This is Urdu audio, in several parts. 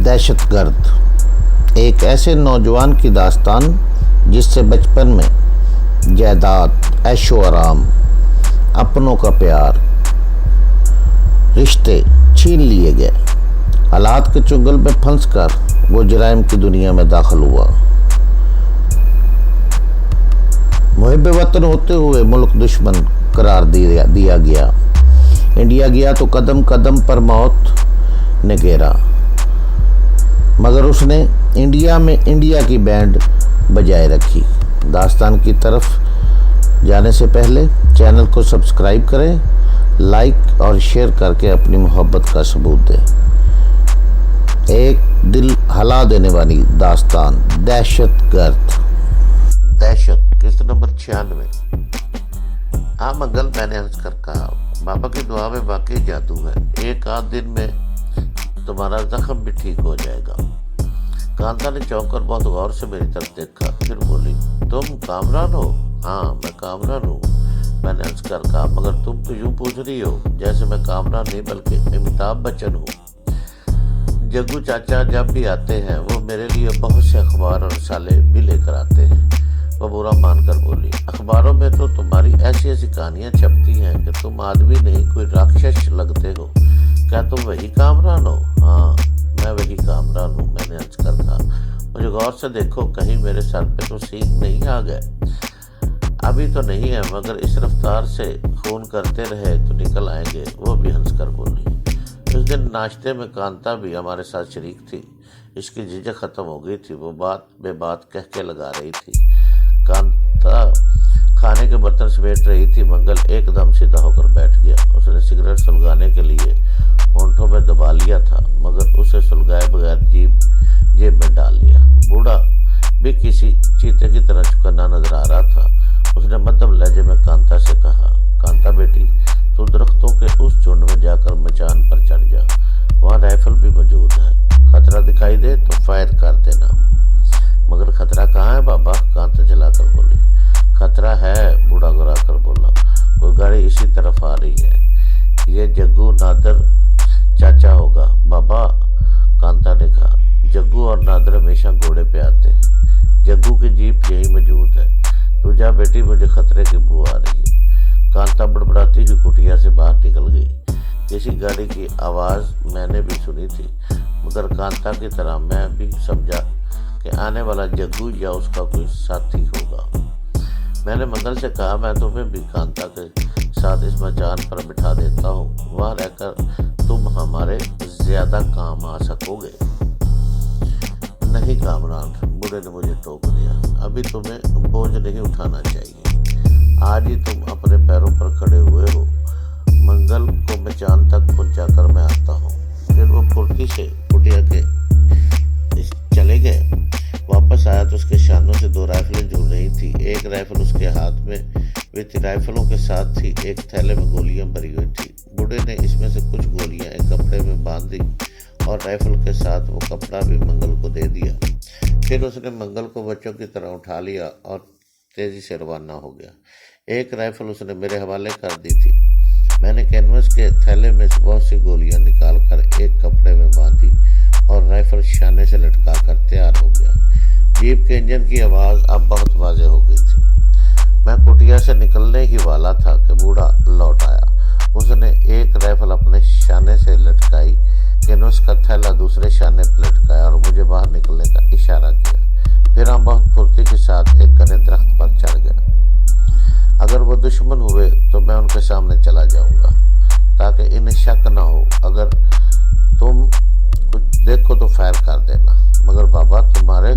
دہشت گرد ایک ایسے نوجوان کی داستان جس سے بچپن میں جائیداد، عیش و آرام، اپنوں کا پیار، رشتے چھین لیے گئے۔ حالات کے چنگل میں پھنس کر وہ جرائم کی دنیا میں داخل ہوا۔ محب وطن ہوتے ہوئے ملک دشمن قرار دیا گیا۔ انڈیا گیا تو قدم قدم پر موت نے گھیرا، مگر اس نے انڈیا میں انڈیا کی بینڈ بجائے رکھی۔ داستان کی طرف جانے سے پہلے چینل کو سبسکرائب کریں، لائک اور شیئر کر کے اپنی محبت کا ثبوت دیں۔ ایک دل ہلا دینے والی داستان، دہشت گرد۔ دہشت قسط نمبر 96۔ ہاں منگل، میں نے عرض کر کہا، بابا کی دعا میں واقعی جادو ہے، ایک آدھ دن میں تمہارا زخم بھی ٹھیک ہو جائے گا۔ کانتا نے چونک کر بہت غور سے میری طرف دیکھا، پھر بولی، تم کامران ہو؟ ہاں میں کامران ہوں، میں نے عرض کر کہا، مگر تم تو یوں پوچھ رہی ہو جیسے میں کامران نہیں بلکہ امیتابھ بچن ہوں۔ جگو چاچا جب بھی آتے ہیں وہ میرے لیے بہت سے اخبار اور رسالے بھی لے کر آتے ہیں۔ وہ برا مان کر بولی، اخباروں میں تو تمہاری ایسی ایسی کہانیاں چھپتی ہیں کہ تم آدمی نہیں کوئی راکشس لگتے ہو، کیا تم وہی کامران ہو؟ ہاں میں وہی کامران ہوں، میں نے عرض کر کہا، مجھے غور سے دیکھو، کہیں میرے سر پہ تو سینگ نہیں آ گئے؟ ابھی تو نہیں ہے، مگر اس رفتار سے خون کرتے رہے تو نکل آئیں گے، وہ بھی ہنس کر بولی۔ اس دن ناشتے میں کانتا بھی ہمارے ساتھ شریک تھی۔ اس کی جھجک ختم ہو گئی تھی، وہ بات بے بات کہہ کے لگا رہی تھی۔ کانتا کھانے کے برتن سمیٹ رہی تھی، منگل ایک دم سیدھا ہو کر بیٹھ گیا۔ اس نے سگریٹ سلگانے کے لیے ہونٹوں میں دبا لیا تھا، مگر اسے سلگائے بغیر جیب میں ڈال لیا۔ بوڑھا بھی کسی چیتے کی طرح چکنا نظر آ رہا تھا۔ اس نے مدھم لہجے میں کانتا سے کہا، کانتا بیٹی، تو درختوں کے اس جھنڈ میں جا کر مچان پر چڑھ جا، وہاں رائفل بھی موجود ہے، خطرہ دکھائی دے تو فائر کر دینا۔ مگر خطرہ کہاں ہے بابا؟ کانتا جلا کر بولی۔ خطرہ ہے، بوڑھا گرا کر بولا، کوئی گاڑی اسی طرف آ رہی ہے، یہ جگو نادر چاچا ہوگا۔ بابا، کانتا نے کہا، جگو اور نادر ہمیشہ گھوڑے پہ آتے ہیں، جگو کی جیپ یہی موجود ہے، تو جا بیٹی، مجھے خطرے کی بو آ رہی ہے۔ کانتا بڑبڑاتی ہوئی کٹیا سے باہر نکل گئی۔ کسی گاڑی کی آواز میں نے بھی سنی تھی، مگر کانتا کی طرح میں بھی سمجھا کہ آنے والا جگو یا اس کا کوئی ساتھی ہوگا۔ میں نے منگل سے کہا، میں تمہیں بھی کانتا کے ساتھ اس مچان پر بٹھا دیتا ہوں، وہاں رہ کر تم ہمارے زیادہ کام آ سکو گے۔ نہیں کامران، بوڑھے نے مجھے ٹوک دیا، ابھی تمہیں بوجھ نہیں اٹھانا چاہیے، آج ہی تم اپنے پیروں پر کھڑے ہوئے ہو۔ منگل کو مچان تک پہنچا کر میں آتا ہوں۔ پھر وہ پھرتی سے کٹیا کے چلے گئے۔ واپس آیا تو اس کے شانوں سے 2 رائفلیں جھول رہی تھی، ایک رائفل اس کے ہاتھ میں بھی تھی، رائفلوں کے ساتھ تھی ایک تھیلے میں گولیاں بھری ہوئی تھی۔ بوڑھے نے اس میں سے کچھ گولیاں ایک کپڑے میں باندھ دی اور رائفل کے ساتھ وہ کپڑا بھی منگل کو دے دیا۔ پھر اس نے منگل کو بچوں کی طرح اٹھا لیا اور تیزی سے روانہ ہو گیا۔ ایک رائفل اس نے میرے حوالے کر دی تھی۔ میں نے کینوس کے تھیلے میں سے بہت سی گولیاں نکال کر ایک کپڑے میں باندھی اور رائفل شانے سے لٹکا کر تیار ہو گیا۔ جیپ کے انجن کی آواز اب بہت واضح ہو گئی تھی۔ میں کٹیا سے نکلنے ہی والا تھا کہ بوڑھا لوٹ آیا۔ اس نے ایک رائفل اپنے شانے سے لٹکائی، کینوس کا تھیلا دوسرے شانے پہ لٹکایا اور مجھے باہر نکلنے کا اشارہ کیا۔ پھر ہم بہت پھرتی کے ساتھ ایک گھنے درخت پر چڑھ گئے۔ اگر وہ دشمن ہوئے تو میں ان کے سامنے چلا جاؤں گا تاکہ انہیں شک نہ ہو، اگر تم کچھ دیکھو تو فائر کر دینا۔ مگر بابا، تمہارے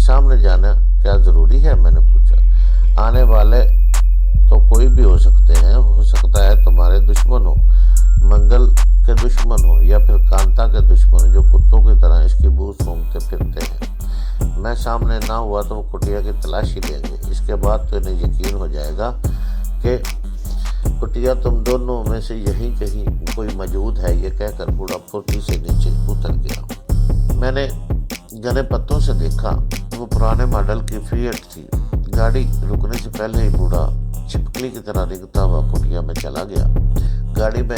سامنے جانا کیا ضروری ہے؟ میں نے پوچھا۔ آنے والے تو کوئی بھی ہو سکتے ہیں، ہو سکتا ہے تمہارے دشمن ہو، منگل کے دشمن ہو یا پھر کانتا کے دشمن جو کتوں کی طرح اس کی بو سونگتے پھرتے ہیں۔ میں سامنے نہ ہوا تو وہ کٹیا کی تلاشی لیں گے، اس کے بعد تو انہیں یقین ہو جائے گا کہ کٹیا تم دونوں میں سے یہیں کہیں کوئی موجود ہے۔ یہ کہہ کر بوڑھا پھرتی سے نیچے اتر گیا۔ میں نے گھنے پتوں سے دیکھا، وہ پرانے ماڈل کی فیٹ تھی۔ گاڑی رکنے سے پہلے ہی بوڑھا چھپکلی کی طرح رنگتا ہوا کٹیا میں چلا گیا۔ گاڑی میں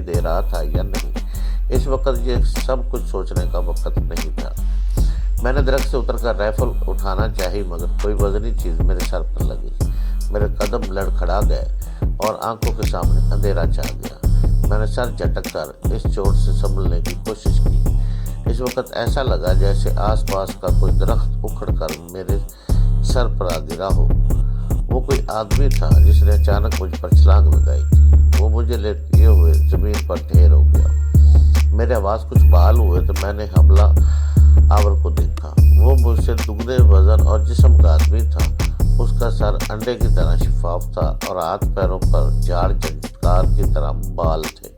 دکھائی دے رہا تھا یا نہیں۔ اس وقت یہ سب کچھ سوچنے کا وقت نہیں تھا۔ میں نے درخت سے اتر کر رائفل اٹھانا چاہی، مگر کوئی وزنی چیز میرے سر پر لگی۔ میرے قدم لڑکھڑا گئے اور آنکھوں کے سامنے اندھیرا چھا گیا۔ میں نے سر جھٹک کر اس چوٹ سے سنبھلنے کی کوشش کی۔ اس وقت ایسا لگا جیسے آس پاس کا کوئی درخت اکھڑ کر میرے سر پر آ گرا ہو۔ وہ کوئی آدمی تھا جس نے اچانک مجھ پر چھلانگ لگائی تھی۔ وہ مجھے لیٹے ہوئے زمین پر ڈھیر ہو گیا۔ میرے آواز کچھ بحال ہوئے تو میں نے حملہ آور کو دیکھا۔ وہ مجھ سے دگنے وزن اور جسم کا آدمی تھا۔ اس کا سر انڈے کی طرح شفاف تھا اور ہاتھ پیروں پر جھاڑ جھنکار کی طرح بال تھے۔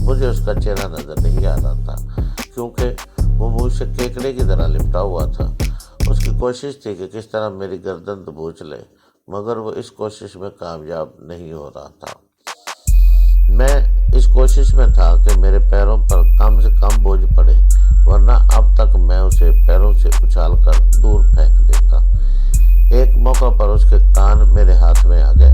مجھے اس کا چہرہ نظر نہیں آ رہا تھا کیونکہ وہ مجھ سے کیکڑے کی طرح لپٹا ہوا تھا۔ اس کی کوشش تھی کہ کس طرح میری گردن دبوچ لے، مگر وہ اس کوشش میں کامیاب نہیں ہو رہا تھا۔ میں اس کوشش میں تھا کہ میرے پیروں پر کم سے کم بوجھ پڑے، ورنہ اب تک میں اسے پیروں سے اچھال کر دور پھینک دیتا۔ ایک موقع پر اس کے کان میرے ہاتھ میں آ گئے۔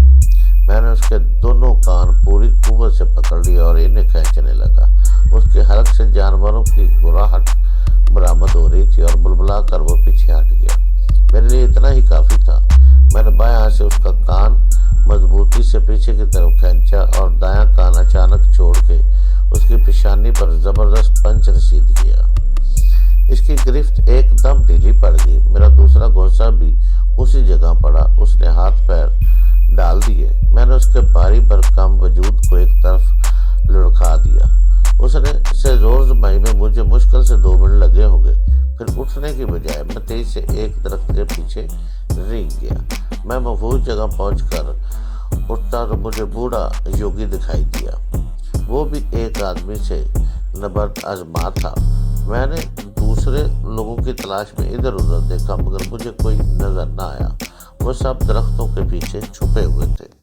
میں نے اس کے دونوں کان پوری قوت سے پکڑ لیے اور انہیں کھینچنے لگا۔ اس کے حلق سے جانوروں کی گراہٹ برآمد ہو رہی تھی اور بلبلا کر وہ پیچھے ہٹ گیا۔ میرے لیے اتنا ہی کافی تھا۔ میں نے بائیں ہاتھ سے اس کا کان مضبوطی سے پیچھے کی طرف کھینچا اور دایاں کان اچانک چھوڑ کے اس کی پیشانی پر زبردست پنچ رسید کیا۔ اس کی گرفت ایک دم ڈھیلی پڑ گئی۔ میرا دوسرا گھونسا بھی اسی جگہ پڑا۔ اس نے ہاتھ پیر ڈال دیے۔ میں نے اس کے بھاری بھرکم وجود کو ایک طرف لڑکھا دیا۔ اس نے سے زور زمائی میں مجھے مشکل سے 2 منٹ لگے ہوں گے۔ پھر اٹھنے کی بجائے میں تیزی سے ایک درخت کے پیچھے رینگ گیا۔ میں محفوظ جگہ پہنچ کر اٹھتا تو مجھے بوڑھا یوگی دکھائی دیا۔ وہ بھی ایک آدمی سے نبرد آزما تھا۔ میں نے دوسرے لوگوں کی تلاش میں ادھر ادھر دیکھا، مگر مجھے کوئی نظر نہ آیا۔ وہ سب درختوں کے پیچھے چھپے ہوئے تھے۔